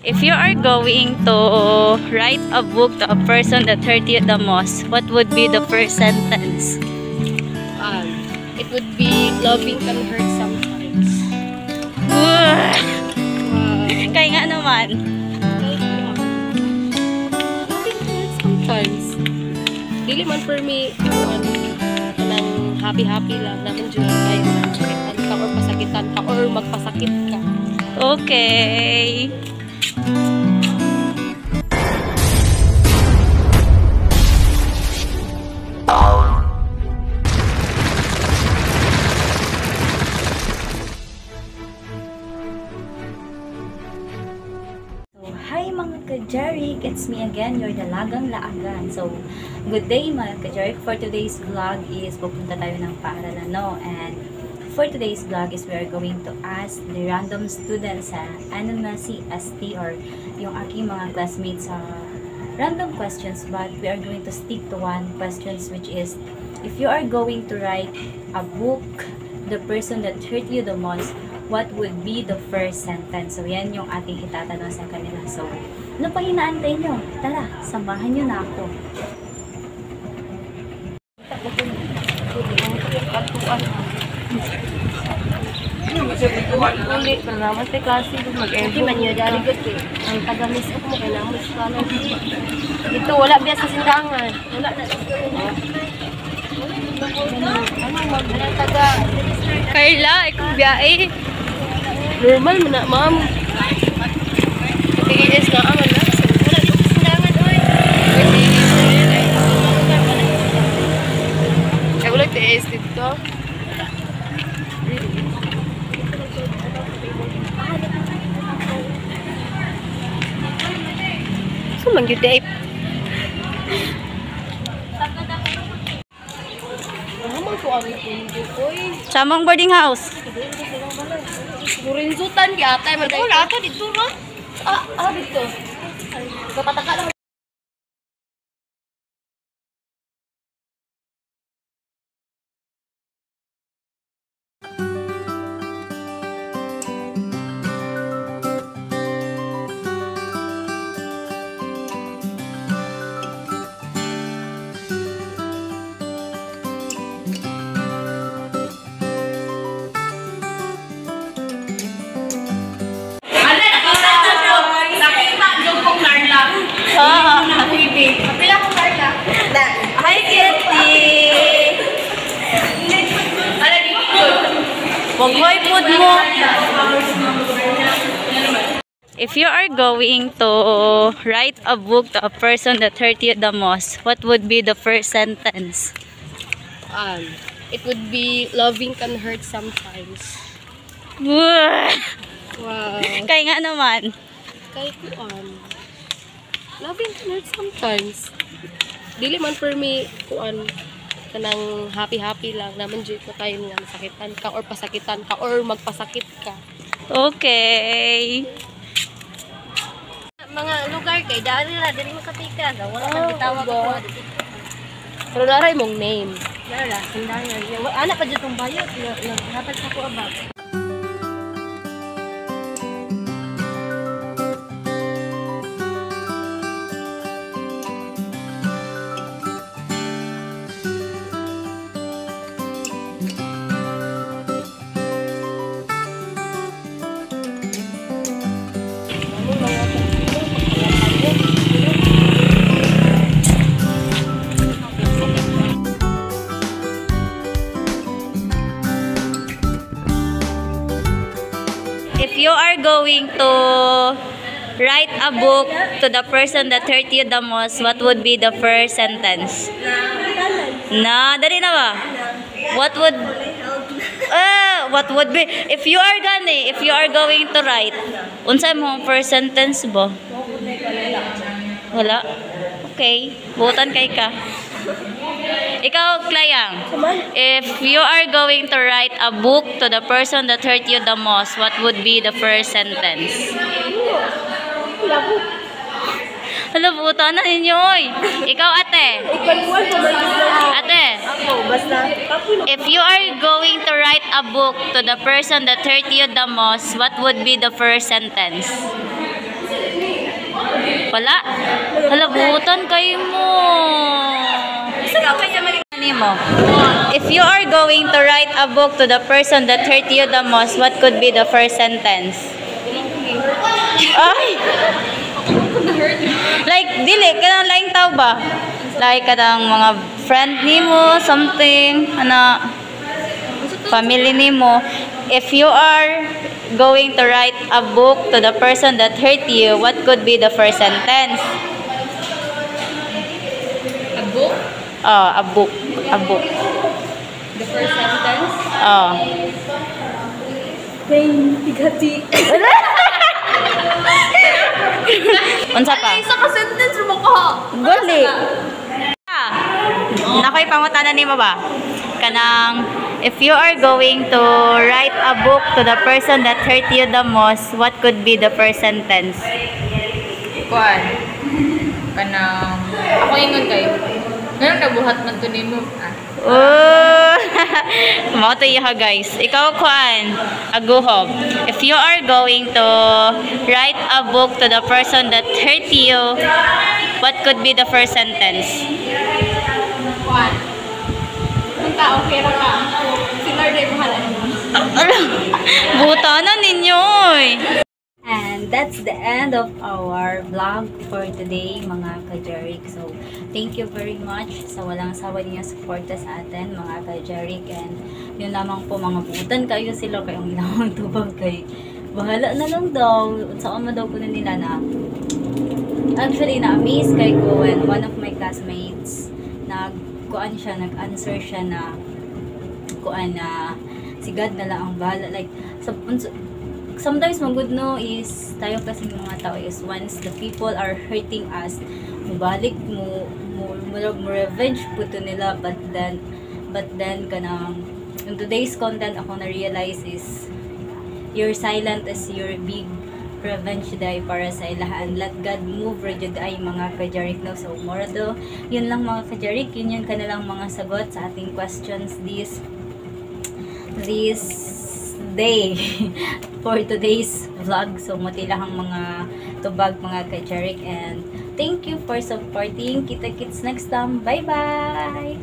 If you are going to write a book to a person that hurt you the most, what would be the first sentence? It would be loving can hurt sometimes. Kaya nga naman. Loving can hurt sometimes. Dili man for me, kanang happy-happy lang naman dyan kayo. Sakitan ka or pasakitan ka or magpasakit ka. Okay. Hi mga ka-Jeric! It's me again, your Dalagang Laagan. So, good day mga ka-Jeric. For today's vlog is pupunta tayo ng paaralan, no? And for today's vlog is we are going to ask the random students sa ano na si ST or yung aking mga classmates sa random questions, but we are going to stick to one questions, which is if you are going to write a book, the person that hurt you the most, what would be the first sentence? So, yan yung ating itatanong sa kanila. So, ano pa hinaantay nyo? Tara, samahan nyo na ako. Uli, pero naman sa klase, mag-evo. Hindi man yun, daligot eh. Ang taga-miss up mo, kailangan mo sa dito, wala biya sa sindangan. Wala na. Ano, taga... Carla, ikaw biyae. Normal mo na, ma'am. PTS na, aman na. Wala na sa sindangan, oy. Ay, wala PTS dito. So, mag-u-tape. Samang boarding house. Burinzutan di atay man. Wala ato dito ro. Dito. Kapataka lang. Hi, Kitty! Waghoy food mo. If you are going to write a book to a person that hurt you the most, what would be the first sentence? It would be loving can hurt sometimes. Wow! Kaya nga naman. Kahit loving can hurt sometimes. Dili man for me, kanang happy-happy lang naman dyan ko tayo nga masakitan ka or pasakitan ka or magpasakit ka. Okay. Mga lugar kay dali mo katika. Wala man bitawag ko. Pero naray mong name. Dala, sindangan. Anak pa dyan itong bayot. Dapat sa ko abag. If you are going to write a book to the person that hurt you the most, what would be the first sentence? Dali na ba? What would be if you are going to write? Unsa mo first sentence ba? Wala. Okay, butan kay ka. Ikaw, Clayang, if you are going to write a book to the person that hurt you the most, what would be the first sentence? Hala, buta na ninyo, oy. Ikaw, ate. Ate, if you are going to write a book to the person that hurt you the most, what would be the first sentence? Wala. Halabutan kayo mo. Mo. If you are going to write a book to the person that hurt you the most, what could be the first sentence? Ay! Like, dili, kanang laing tao ba? Like, kanang mga friend ni mo, something, family ni mo. If you are going to write a book to the person that hurt you, what could be the first sentence? A book? Oh, a book. A book. The first sentence? Oh. Pain, bigati. Unsa pa? Isa ka sentence mo ko. Gali. Nakoy pangutana nimo ba? Kanang if you are going to write a book to the person that hurt you the most, what could be the first sentence? Kuan. Kanang ako ingon kayo. Ganun nabuhat man to nimo. Oh. Mao to iha guys. Ikaw kuan, aguhob. If you are going to write a book to the person that hurt you, what could be the first sentence? Kuan. Punta okay ra ka. Si Lord ay bahala nimo. Butanan ninyo oy. And that's the end of our vlog for today, mga ka-Jeric. So, thank you very much sa walang sawa niya suporta sa atin, mga ka-Jeric. And yun lamang po, mga butan kayo sila kayong ginawang tubag kay bahala na lang daw. Saan mo daw ko na nila na actually, na-amaze kay ko when one of my classmates nag-answer siya na si God na lang ang bahala. Like, sometimes good no is tayo kasi mga tao is once the people are hurting us, mubalik mo revenge po to nila, but then kanang in today's content ako na realize is your silent is your big revenge day para sa ilahan. Let God move rejud ay mga ka-Jeric no. So more do yun lang mga ka-Jeric, yun kanilang mga sagot sa ating questions this day for today's vlog. So matilang mga tubag mga ka-Jeric, and thank you for supporting. Kita-kits next time. Bye bye.